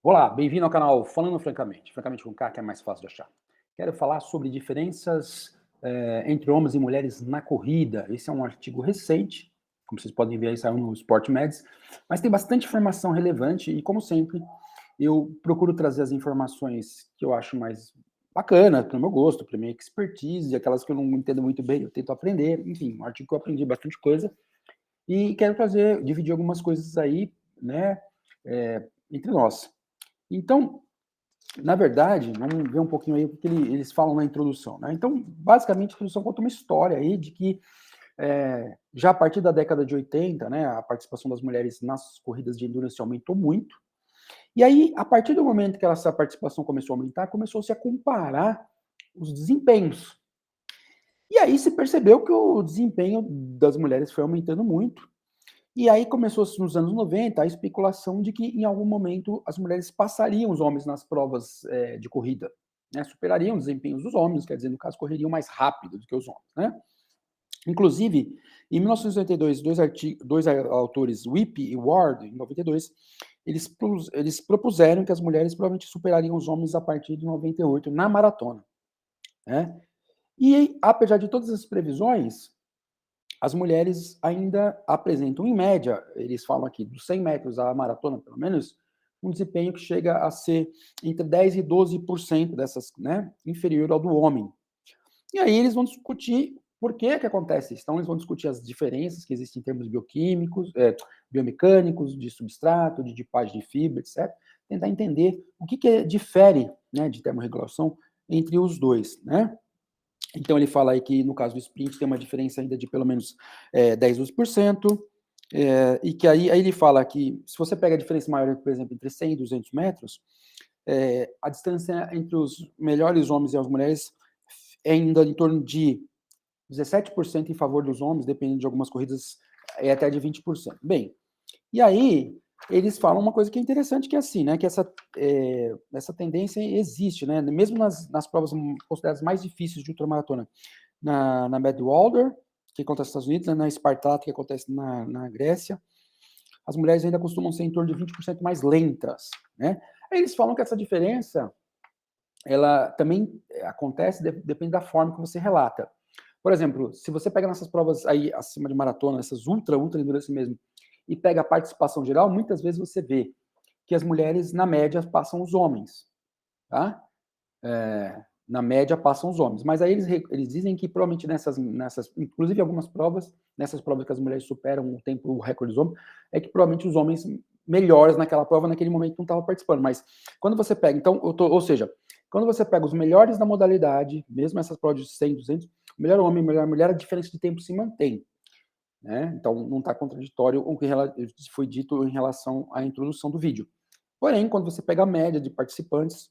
Olá, bem-vindo ao canal Falando Francamente. Francamente com K, que é mais fácil de achar. Quero falar sobre diferenças entre homens e mulheres na corrida. Esse é um artigo recente, como vocês podem ver aí, saiu no Sport Meds, mas tem bastante informação relevante e, como sempre, eu procuro trazer as informações que eu acho mais bacana, para o meu gosto, para a minha expertise, aquelas que eu não entendo muito bem, eu tento aprender. Enfim, um artigo que eu aprendi bastante coisa e quero dividir algumas coisas aí, né, entre nós. Então, na verdade, vamos ver um pouquinho aí o que eles falam na introdução, né? Então, basicamente, a introdução conta uma história aí de que já a partir da década de 80, né, a participação das mulheres nas corridas de endurance aumentou muito. E aí, a partir do momento que essa participação começou a aumentar, começou-se a comparar os desempenhos. E aí se percebeu que o desempenho das mulheres foi aumentando muito. E aí começou-se nos anos 90 a especulação de que em algum momento as mulheres passariam os homens nas provas de corrida, né? Superariam os desempenhos dos homens, quer dizer, no caso, correriam mais rápido do que os homens, né? Inclusive, em 1992, dois autores, Whippy e Ward, em 92, eles propuseram que as mulheres provavelmente superariam os homens a partir de 98 na maratona, né? E apesar de todas as previsões, as mulheres ainda apresentam, em média, eles falam aqui, dos 100 metros à maratona, pelo menos, um desempenho que chega a ser entre 10% e 12% dessas, né, inferior ao do homem. E aí eles vão discutir por que que acontece isso. Então eles vão discutir as diferenças que existem em termos bioquímicos, biomecânicos, de substrato, de tipagem de fibra, etc. Tentar entender o que que difere, né, de termorregulação entre os dois, né? Então, ele fala aí que, no caso do sprint, tem uma diferença ainda de pelo menos 10, 12%, e que aí ele fala que, se você pega a diferença maior, por exemplo, entre 100 e 200 metros, a distância entre os melhores homens e as mulheres é ainda em torno de 17% em favor dos homens, dependendo de algumas corridas, é até de 20%. Bem, e aí eles falam uma coisa que é interessante, que é assim, né, que essa tendência existe, né, mesmo nas provas consideradas mais difíceis de ultramaratona, na Badwater, que acontece nos Estados Unidos, né, na Spartat, que acontece na Grécia, as mulheres ainda costumam ser em torno de 20% mais lentas, né. Aí eles falam que essa diferença, ela também acontece, depende da forma que você relata. Por exemplo, se você pega nessas provas aí acima de maratona, essas ultra endurance mesmo, e pega a participação geral, muitas vezes você vê que as mulheres, na média, passam os homens, tá? Na média, passam os homens. Mas aí eles dizem que provavelmente inclusive algumas provas, nessas provas que as mulheres superam o tempo, o recorde dos homens, é que provavelmente os homens melhores naquela prova, naquele momento, não estavam participando. Mas quando você pega, então, ou seja, quando você pega os melhores da modalidade, mesmo essas provas de 100, 200, melhor homem, melhor mulher, a diferença de tempo se mantém, né? Então, não está contraditório com o que foi dito em relação à introdução do vídeo. Porém, quando você pega a média de participantes,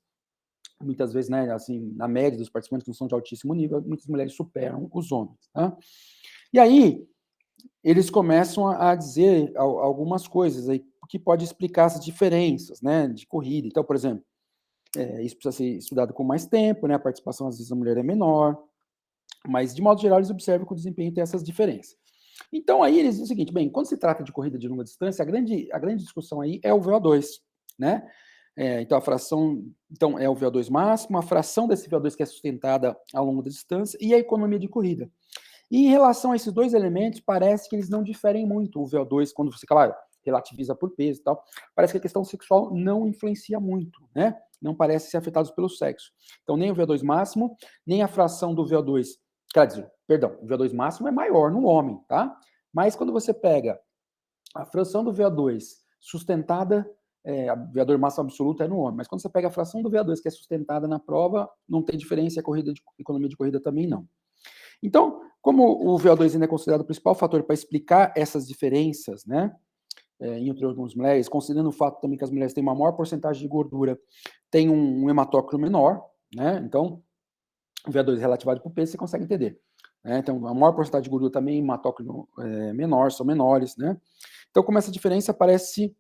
muitas vezes, né, assim, na média dos participantes que não são de altíssimo nível, muitas mulheres superam os homens, tá? E aí, eles começam a dizer algumas coisas aí que pode explicar essas diferenças, né, de corrida. Então, por exemplo, isso precisa ser estudado com mais tempo, né, a participação às vezes da mulher é menor, mas de modo geral eles observam que o desempenho tem essas diferenças. Então aí eles dizem o seguinte, bem, quando se trata de corrida de longa distância, a grande discussão aí é o VO2, né? Então a fração, então é o VO2 máximo, a fração desse VO2 que é sustentada ao longo da distância e a economia de corrida. E em relação a esses dois elementos, parece que eles não diferem muito. O VO2, quando você, claro, relativiza por peso e tal, parece que a questão sexual não influencia muito, né? Não parece ser afetados pelo sexo. Então, nem o VO2 máximo, nem a fração do VO2, quer dizer, perdão, o VO2 máximo é maior no homem, tá? Mas quando você pega a fração do VO2 sustentada, a VO2 máximo absoluta é no homem, mas quando você pega a fração do VO2 que é sustentada na prova, não tem diferença, a economia de corrida também não. Então, como o VO2 ainda é considerado o principal fator para explicar essas diferenças, né, entre algumas mulheres, considerando o fato também que as mulheres têm uma maior porcentagem de gordura, tem um hematócrito menor, né, então, o VO2 relativado para o peso, você consegue entender. Né, então, a maior porcentagem de gordura também, hematócrito menor, são menores, né. Então, como essa diferença parece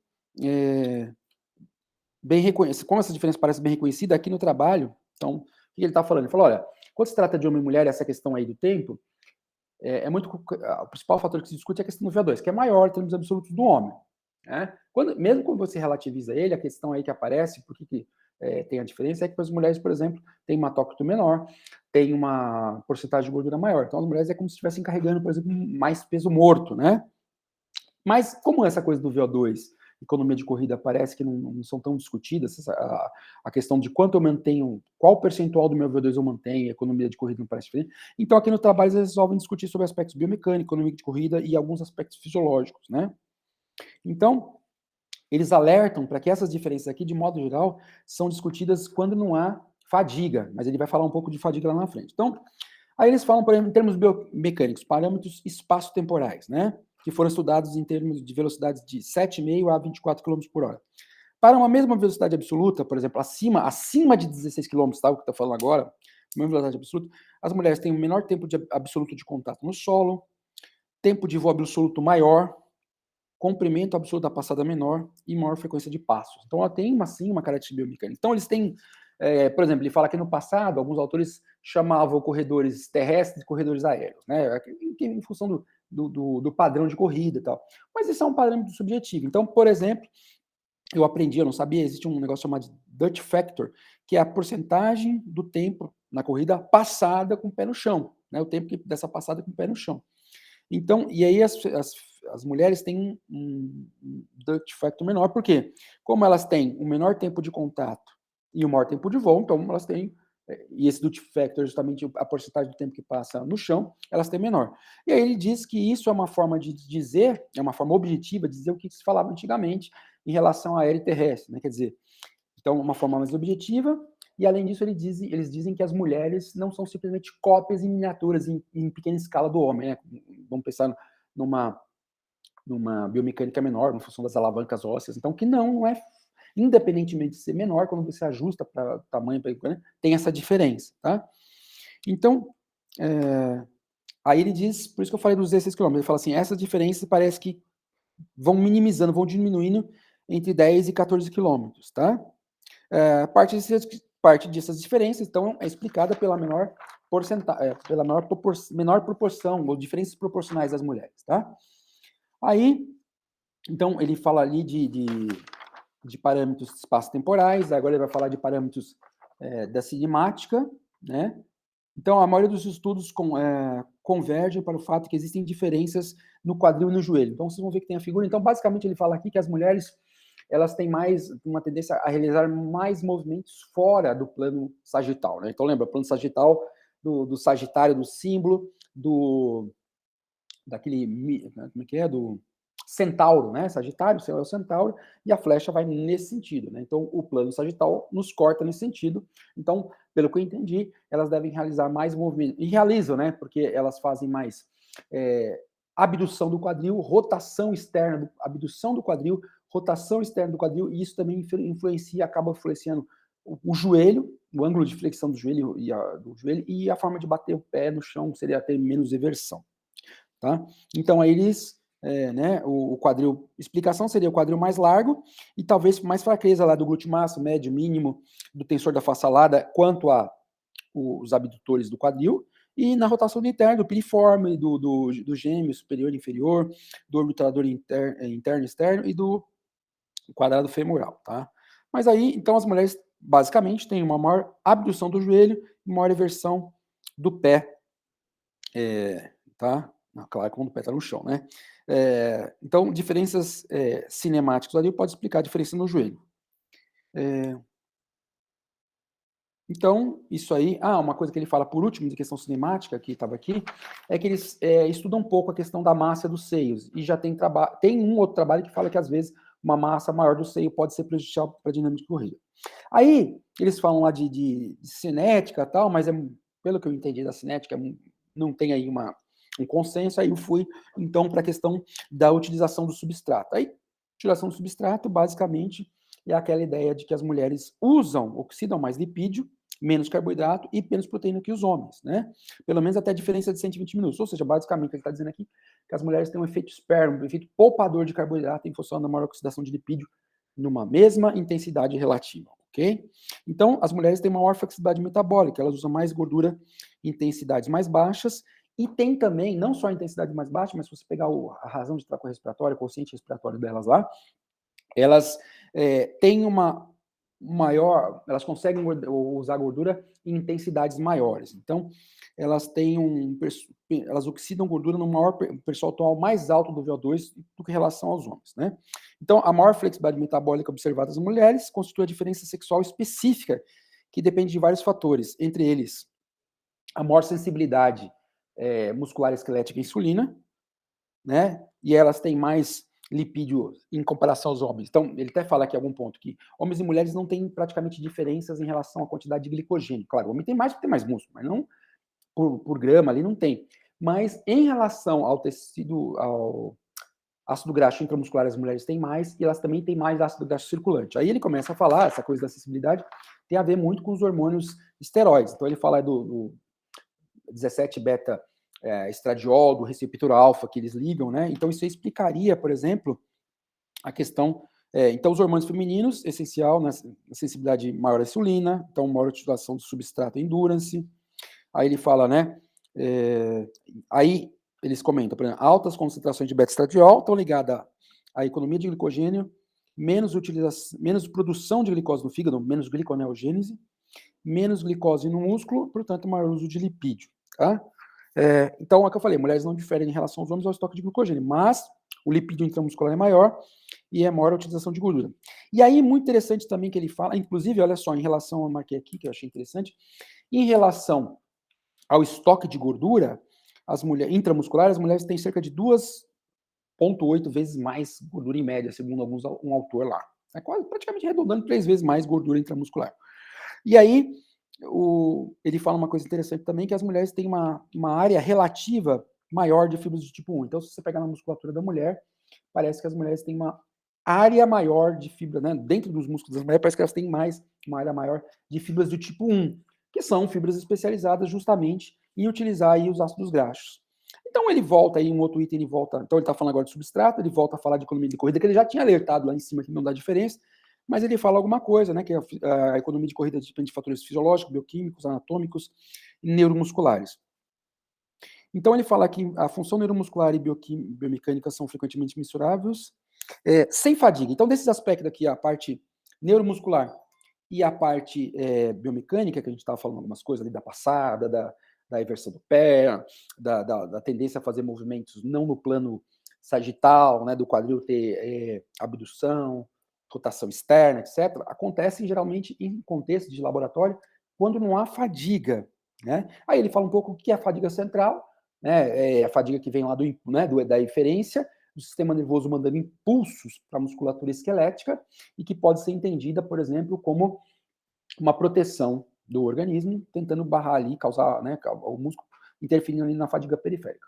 bem reconhecida, como essa diferença parece bem reconhecida aqui no trabalho, então, o que ele está falando? Ele falou, olha, quando se trata de homem e mulher, essa questão aí do tempo, o principal fator que se discute é a questão do VO2, que é maior em termos absolutos do homem. né? Mesmo quando você relativiza ele, a questão aí que aparece, por que tem a diferença, é que as mulheres, por exemplo, têm uma hematócrito menor, tem uma porcentagem de gordura maior. Então, as mulheres é como se estivessem carregando, por exemplo, mais peso morto, né? Mas como essa coisa do VO2, economia de corrida, parece que não são tão discutidas, a questão de quanto eu mantenho, qual percentual do meu VO2 eu mantenho, economia de corrida não parece diferente. Então, aqui no trabalho, eles resolvem discutir sobre aspectos biomecânicos, economia de corrida e alguns aspectos fisiológicos, né? Então, eles alertam para que essas diferenças aqui, de modo geral, são discutidas quando não há fadiga, mas ele vai falar um pouco de fadiga lá na frente. Então, aí eles falam, por exemplo, em termos biomecânicos, parâmetros espaço-temporais, né? Que foram estudados em termos de velocidades de 7,5 a 24 km por hora. Para uma mesma velocidade absoluta, por exemplo, acima de 16 km, tá? O que está falando agora, uma velocidade absoluta, as mulheres têm um menor tempo absoluto de contato no solo, tempo de voo absoluto maior, comprimento absoluto da passada menor e maior frequência de passos. Então, ela tem, sim, uma característica biomecânica. Então, eles têm, por exemplo, ele fala que no passado, alguns autores chamavam corredores terrestres de corredores aéreos, né? Em função do padrão de corrida e tal. Mas isso é um padrão muito subjetivo. Então, por exemplo, eu aprendi, eu não sabia, existe um negócio chamado Dutch Factor, que é a porcentagem do tempo na corrida passada com o pé no chão, né? O tempo dessa passada com o pé no chão. Então, e aí as mulheres têm um Dutch Factor menor, por quê? Como elas têm o menor tempo de contato e o maior tempo de voo, então elas têm, e esse Dutch Factor, justamente a porcentagem do tempo que passa no chão, elas têm menor. E aí ele diz que isso é uma forma de dizer, é uma forma objetiva de dizer o que se falava antigamente em relação à aéreo e terrestre, né? Quer dizer, então, uma forma mais objetiva, e além disso, eles dizem que as mulheres não são simplesmente cópias em miniaturas, em pequena escala do homem, né? Vamos pensar numa biomecânica menor, na função das alavancas ósseas, então que não é, independentemente de ser menor, quando você ajusta para tamanho, tem essa diferença, tá? Então, aí ele diz, por isso que eu falei dos 16 km, ele fala assim, essas diferenças parece que vão minimizando, vão diminuindo entre 10 e 14 quilômetros, tá? Parte dessas diferenças, então, é explicada pela menor porcentagem, pela menor proporção, ou diferenças proporcionais das mulheres, tá? Aí, então, ele fala ali de parâmetros espaço-temporais, agora ele vai falar de parâmetros da cinemática, né? Então, a maioria dos estudos convergem para o fato que existem diferenças no quadril e no joelho. Então, vocês vão ver que tem a figura. Então, basicamente, ele fala aqui que as mulheres elas têm mais uma tendência a realizar mais movimentos fora do plano sagital, né? Então, lembra, plano sagital do Sagitário, do símbolo, daquele, como é que é? Do Centauro, né? Sagitário, é o Centauro, e a flecha vai nesse sentido, né? Então, o plano sagital nos corta nesse sentido. Então, pelo que eu entendi, elas devem realizar mais movimentos. E realizam, né? Porque elas fazem mais abdução do quadril, rotação externa, abdução do quadril, rotação externa do quadril, e isso também acaba influenciando o joelho, o ângulo de flexão do joelho e a forma de bater o pé no chão seria ter menos eversão. Tá? Então, aí eles, né, o quadril, explicação seria o quadril mais largo e talvez mais fraqueza lá do glúteo máximo, médio, mínimo, do tensor da face alada, quanto a os abdutores do quadril, e na rotação interna, do piriforme, do gêmeo superior e inferior, do orbitador interno e externo e do quadrado femoral, tá? Mas aí, então, as mulheres basicamente têm uma maior abdução do joelho e maior eversão do pé, tá? Claro, quando o pé está no chão, né? Então, diferenças cinemáticas ali pode explicar a diferença no joelho. Então, isso aí. Uma coisa que ele fala por último, de questão cinemática, que estava aqui, é que eles estudam um pouco a questão da massa dos seios. E já tem um outro trabalho que fala que, às vezes, uma massa maior do seio pode ser prejudicial para a dinâmica de corrida. Aí, eles falam lá de cinética e tal, mas, pelo que eu entendi da cinética, não tem aí um consenso. Aí eu fui, então, para a questão da utilização do substrato. Aí, utilização do substrato, basicamente, é aquela ideia de que as mulheres oxidam mais lipídio, menos carboidrato e menos proteína que os homens, né? Pelo menos até a diferença de 120 minutos. Ou seja, basicamente, ele está dizendo aqui que as mulheres têm um efeito esperma, um efeito poupador de carboidrato em função da maior oxidação de lipídio numa mesma intensidade relativa, ok? Então, as mulheres têm maior flexibilidade metabólica, elas usam mais gordura em intensidades mais baixas E tem também, não só a intensidade mais baixa, mas se você pegar a razão de trato respiratório, o quociente respiratório delas lá, elas têm uma maior, elas conseguem usar gordura em intensidades maiores. Então, elas têm elas oxidam gordura no maior percentual mais alto do VO2 do que em relação aos homens, né? Então, a maior flexibilidade metabólica observada nas mulheres constitui a diferença sexual específica, que depende de vários fatores, entre eles a maior sensibilidade muscular esquelética à insulina, né? E elas têm mais lipídio em comparação aos homens. Então, ele até fala aqui em algum ponto que homens e mulheres não têm praticamente diferenças em relação à quantidade de glicogênio. Claro, o homem tem mais porque tem mais músculo, mas não por grama ali não tem. Mas em relação ao tecido, ao ácido graxo intramuscular, as mulheres têm mais e elas também têm mais ácido graxo circulante. Aí ele começa a falar, essa coisa da acessibilidade tem a ver muito com os hormônios esteroides. Então ele fala do 17 beta estradiol, do receptor alfa que eles ligam, né? Então isso explicaria, por exemplo, a questão. Então, os hormônios femininos, essencial, né? Sensibilidade maior à insulina, então, maior utilização do substrato endurance. Aí ele fala, né? Aí eles comentam, por exemplo, altas concentrações de beta-estradiol estão ligadas à economia de glicogênio, menos produção de glicose no fígado, menos gliconeogênese, menos glicose no músculo, portanto, maior uso de lipídio, tá? Então, é o que eu falei, mulheres não diferem em relação aos homens ao estoque de glicogênio, mas o lipídio intramuscular é maior e é maior a utilização de gordura. E aí, muito interessante também que ele fala, inclusive, olha só, em relação, eu marquei aqui, que eu achei interessante, em relação ao estoque de gordura, as mulheres intramusculares, as mulheres têm cerca de 2,8 vezes mais gordura em média, segundo um autor lá. É quase praticamente arredondando 3 vezes mais gordura intramuscular. E aí, ele fala uma coisa interessante também, que as mulheres têm uma área relativa maior de fibras de tipo 1. Então, se você pegar na musculatura da mulher, parece que as mulheres têm uma área maior de fibra, né? Dentro dos músculos das mulheres, parece que elas têm uma área maior de fibras do tipo 1, que são fibras especializadas justamente em utilizar aí os ácidos graxos. Então ele volta aí, um outro item, então ele está falando agora de substrato, ele volta a falar de economia de corrida, que ele já tinha alertado lá em cima que não dá diferença, mas ele fala alguma coisa, né, que a economia de corrida depende de fatores fisiológicos, bioquímicos, anatômicos e neuromusculares. Então ele fala que a função neuromuscular e biomecânica são frequentemente mensuráveis, sem fadiga. Então, desses aspectos aqui, a parte neuromuscular e a parte biomecânica, que a gente estava falando algumas coisas ali da passada, da inversão do pé, da tendência a fazer movimentos não no plano sagital, né, do quadril ter abdução, rotação externa, etc., acontecem geralmente em contexto de laboratório quando não há fadiga, né? Aí ele fala um pouco o que é a fadiga central, né, a fadiga que vem lá da inferência, do sistema nervoso mandando impulsos para a musculatura esquelética e que pode ser entendida, por exemplo, como uma proteção do organismo, tentando barrar ali, causar, né, o músculo interferindo ali na fadiga periférica.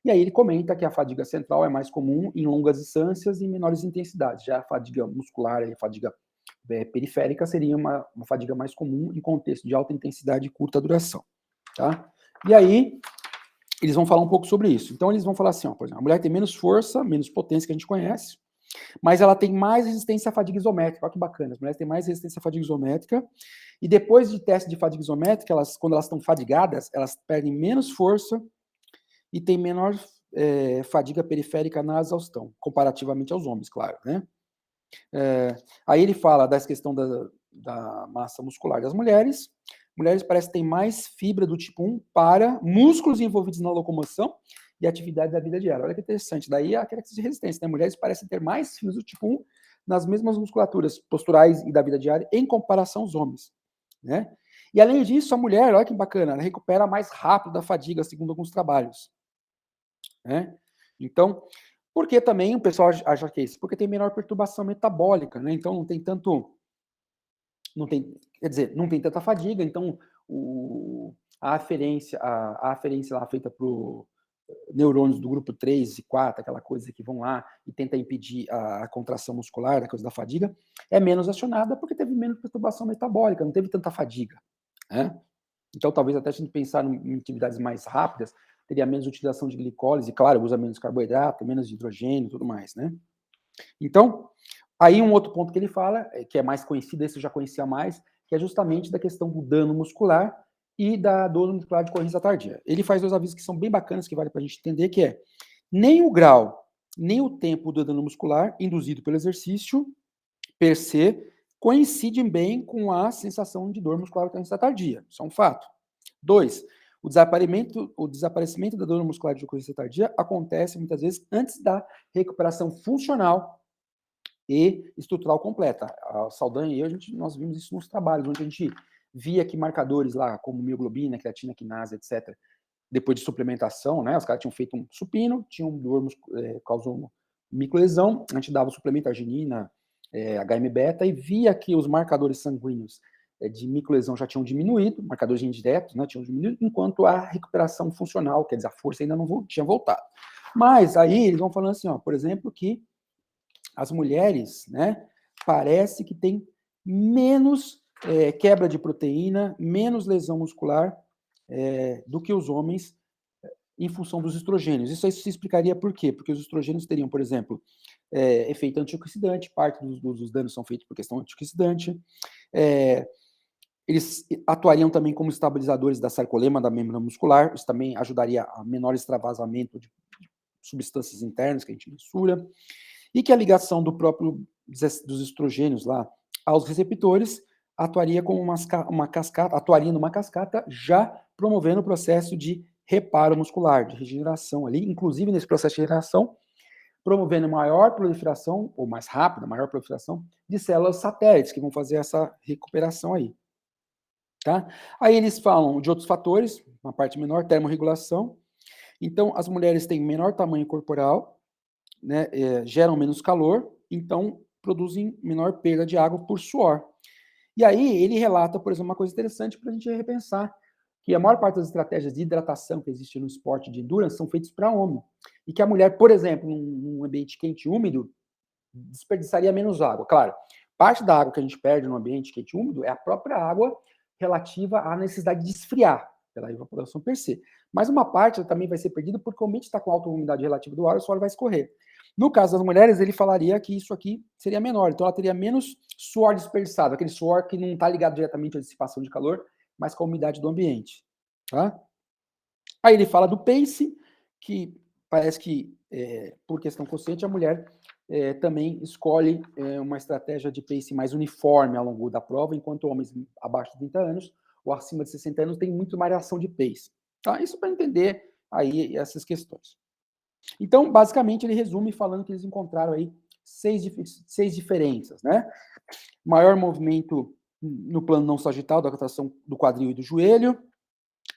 E aí ele comenta que a fadiga central é mais comum em longas distâncias e menores intensidades. Já a fadiga muscular e a fadiga periférica seria uma fadiga mais comum em contexto de alta intensidade e curta duração. Tá? E aí eles vão falar um pouco sobre isso. Então eles vão falar assim, ó, por exemplo, a mulher tem menos força, menos potência que a gente conhece, mas ela tem mais resistência à fadiga isométrica. Olha que bacana, as mulheres têm mais resistência à fadiga isométrica, e depois de teste de fadiga isométrica, quando elas estão fadigadas, elas perdem menos força e têm menor fadiga periférica na exaustão, comparativamente aos homens, claro, né? Aí ele fala da questão da massa muscular das mulheres. Mulheres parecem ter mais fibra do tipo 1 para músculos envolvidos na locomoção e atividade da vida diária. Olha que interessante. Daí a característica de resistência, né? Mulheres parecem ter mais fibras do tipo 1 nas mesmas musculaturas posturais e da vida diária em comparação aos homens, né? E além disso, a mulher, olha que bacana, ela recupera mais rápido da fadiga, segundo alguns trabalhos, né? Então, por que também o pessoal acha que é isso? Porque tem menor perturbação metabólica, né? Então não tem tanta fadiga, então a aferência lá feita para neurônios do grupo 3 e 4, aquela coisa que vão lá e tenta impedir a contração muscular, a coisa da fadiga, é menos acionada porque teve menos perturbação metabólica, não teve tanta fadiga, né? Então, talvez até se a gente pensar em atividades mais rápidas, teria menos utilização de glicólise, claro, usa menos carboidrato, menos hidrogênio e tudo mais, né? Então, aí um outro ponto que ele fala, que é mais conhecido, esse eu já conhecia mais, que é justamente da questão do dano muscular e da dor muscular de ocorrência tardia. Ele faz 2 avisos que são bem bacanas, que vale para a gente entender, que é nem o grau, nem o tempo do dano muscular induzido pelo exercício, per se, coincidem bem com a sensação de dor muscular de ocorrência tardia. Isso é um fato. 2, o desaparecimento da dor muscular de ocorrência tardia acontece muitas vezes antes da recuperação funcional e estrutural completa. A Saldanha e eu, nós vimos isso nos trabalhos, onde a gente via que marcadores lá, como mioglobina, creatina, quinase, etc., depois de suplementação, né, os caras tinham feito um supino, tinham dor, causou microlesão, a gente dava o suplemento arginina, HM-beta, e via que os marcadores sanguíneos de microlesão já tinham diminuído, marcadores indiretos, né, tinham diminuído, enquanto a recuperação funcional, quer dizer, a força ainda não tinha voltado. Mas aí eles vão falando assim, ó, por exemplo, que as mulheres, né, parece que tem menos quebra de proteína, menos lesão muscular do que os homens em função dos estrogênios. Isso aí se explicaria por quê? Porque os estrogênios teriam, por exemplo, efeito antioxidante, parte dos danos são feitos por questão antioxidante, eles atuariam também como estabilizadores da sarcolema da membrana muscular, isso também ajudaria a menor extravasamento de substâncias internas que a gente mensura, e que a ligação dos estrogênios lá aos receptores atuaria como uma cascata, atuaria numa cascata, já promovendo o processo de reparo muscular, de regeneração ali, inclusive nesse processo de regeneração, promovendo maior proliferação, ou mais rápida, maior proliferação, de células satélites, que vão fazer essa recuperação aí. Tá? Aí eles falam de outros fatores, uma parte menor, termorregulação. Então, as mulheres têm menor tamanho corporal, né, geram menos calor, então produzem menor perda de água por suor. E aí ele relata, por exemplo, uma coisa interessante para a gente repensar, que a maior parte das estratégias de hidratação que existem no esporte de endurance são feitas para homem. E que a mulher, por exemplo, num ambiente quente e úmido, desperdiçaria menos água. Claro, parte da água que a gente perde no ambiente quente e úmido é a própria água relativa à necessidade de esfriar, pela evaporação per se. Mas uma parte também vai ser perdida porque o ambiente está com alta umidade relativa do ar, o suor vai escorrer. No caso das mulheres, ele falaria que isso aqui seria menor, então ela teria menos suor desperdiçado, aquele suor que não está ligado diretamente à dissipação de calor, mas com a umidade do ambiente. Tá? Aí ele fala do pace, que parece que, por questão consciente, a mulher também escolhe uma estratégia de pace mais uniforme ao longo da prova, enquanto homens abaixo de 30 anos ou acima de 60 anos têm muito variação de pace. Tá? Isso para entender aí essas questões. Então, basicamente, ele resume falando que eles encontraram aí seis diferenças, né? Maior movimento no plano não sagital da contração do quadril e do joelho,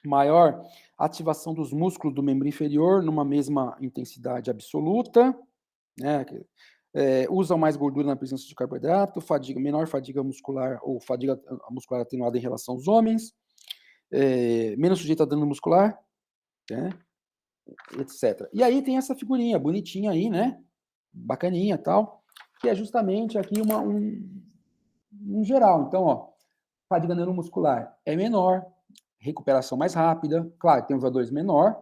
maior ativação dos músculos do membro inferior numa mesma intensidade absoluta, né? Usam mais gordura na presença de carboidrato, menor fadiga muscular ou fadiga muscular atenuada em relação aos homens, menos sujeito a dano muscular, né? Etc. E aí tem essa figurinha bonitinha aí, né? Bacaninha tal, que é justamente aqui um geral. Então, ó, fadiga neuromuscular é menor, recuperação mais rápida, claro, tem um VO2 menor,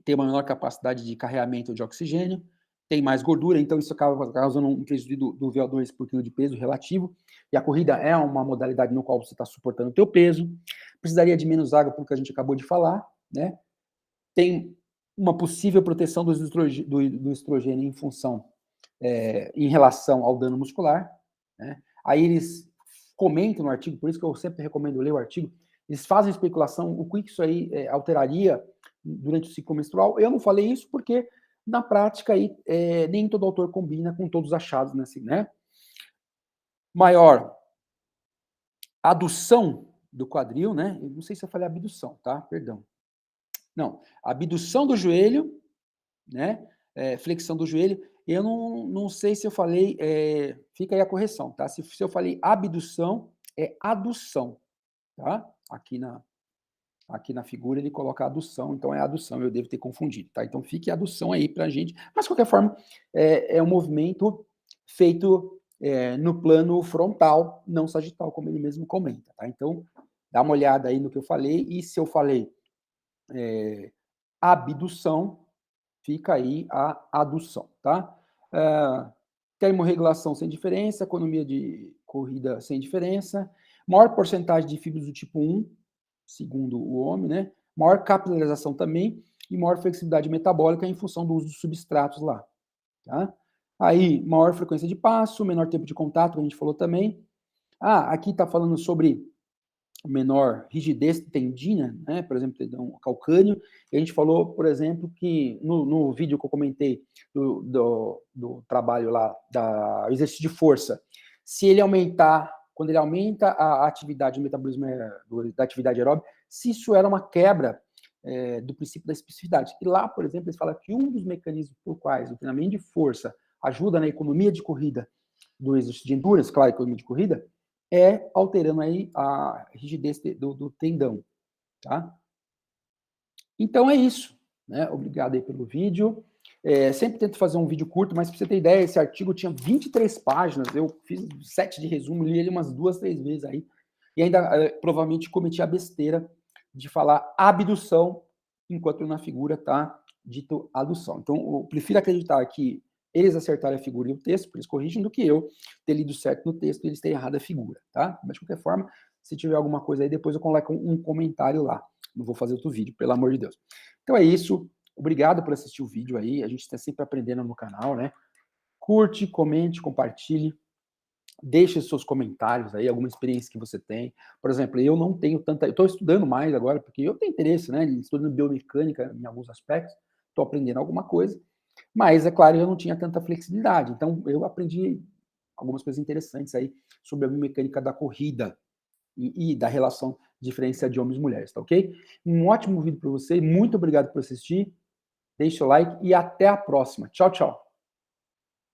tem uma menor capacidade de carregamento de oxigênio, tem mais gordura, então isso acaba causando um prejuízo do VO2 por quilo de peso relativo, e a corrida é uma modalidade no qual você está suportando o teu peso, precisaria de menos água, porque a gente acabou de falar, né? Tem uma possível proteção do estrogênio em função, em relação ao dano muscular, né? Aí eles comentam no artigo, por isso que eu sempre recomendo ler o artigo, eles fazem especulação, o que isso aí alteraria durante o ciclo menstrual. Eu não falei isso porque, na prática, aí, nem todo autor combina com todos os achados, né? Maior adução do quadril, né? Eu não sei se eu falei abdução, tá? Perdão. Não, abdução do joelho, né? Flexão do joelho. Eu não sei se eu falei, fica aí a correção, tá? Se eu falei abdução, é adução, tá? Aqui na figura ele coloca adução, então é adução, eu devo ter confundido, tá? Então fique adução aí pra gente, mas de qualquer forma, é um movimento feito no plano frontal, não sagital, como ele mesmo comenta, tá? Então, dá uma olhada aí no que eu falei, e se eu falei abdução, fica aí a adução, tá? Termorregulação sem diferença, economia de corrida sem diferença, maior porcentagem de fibras do tipo 1, segundo o homem, né? Maior capilarização também e maior flexibilidade metabólica em função do uso dos substratos lá, tá? Aí, maior frequência de passo, menor tempo de contato, a gente falou também. Ah, aqui está falando sobre menor rigidez tendina, né? Por exemplo, tendão calcâneo. E a gente falou, por exemplo, que no vídeo que eu comentei do trabalho lá, da exercício de força, se ele aumentar, quando ele aumenta a atividade, o metabolismo da atividade aeróbica, se isso era uma quebra do princípio da especificidade. E lá, por exemplo, eles falam que um dos mecanismos por quais o treinamento de força ajuda na economia de corrida do exercício de endurance, claro, economia de corrida, alterando aí a rigidez do tendão, tá? Então é isso, né? Obrigado aí pelo vídeo. Sempre tento fazer um vídeo curto, mas para você ter ideia, esse artigo tinha 23 páginas, eu fiz 7 de resumo, li ele umas 2, 3 vezes aí, e ainda provavelmente cometi a besteira de falar abdução, enquanto na figura tá dito adução. Então, eu prefiro acreditar que eles acertaram a figura e o texto, por eles corrigem, do que eu ter lido certo no texto e eles terem errado a figura, tá? Mas, de qualquer forma, se tiver alguma coisa aí, depois eu coloco um comentário lá. Não vou fazer outro vídeo, pelo amor de Deus. Então é isso. Obrigado por assistir o vídeo aí. A gente está sempre aprendendo no canal, né? Curte, comente, compartilhe. Deixe seus comentários aí, alguma experiência que você tem. Por exemplo, eu não tenho tanta... Eu estou estudando mais agora, porque eu tenho interesse, né? Estudando biomecânica em alguns aspectos. Estou aprendendo alguma coisa. Mas, é claro, eu não tinha tanta flexibilidade. Então, eu aprendi algumas coisas interessantes aí sobre a biomecânica da corrida e da relação diferença de homens e mulheres, tá ok? Um ótimo vídeo para você. Muito obrigado por assistir. Deixe o like e até a próxima. Tchau, tchau.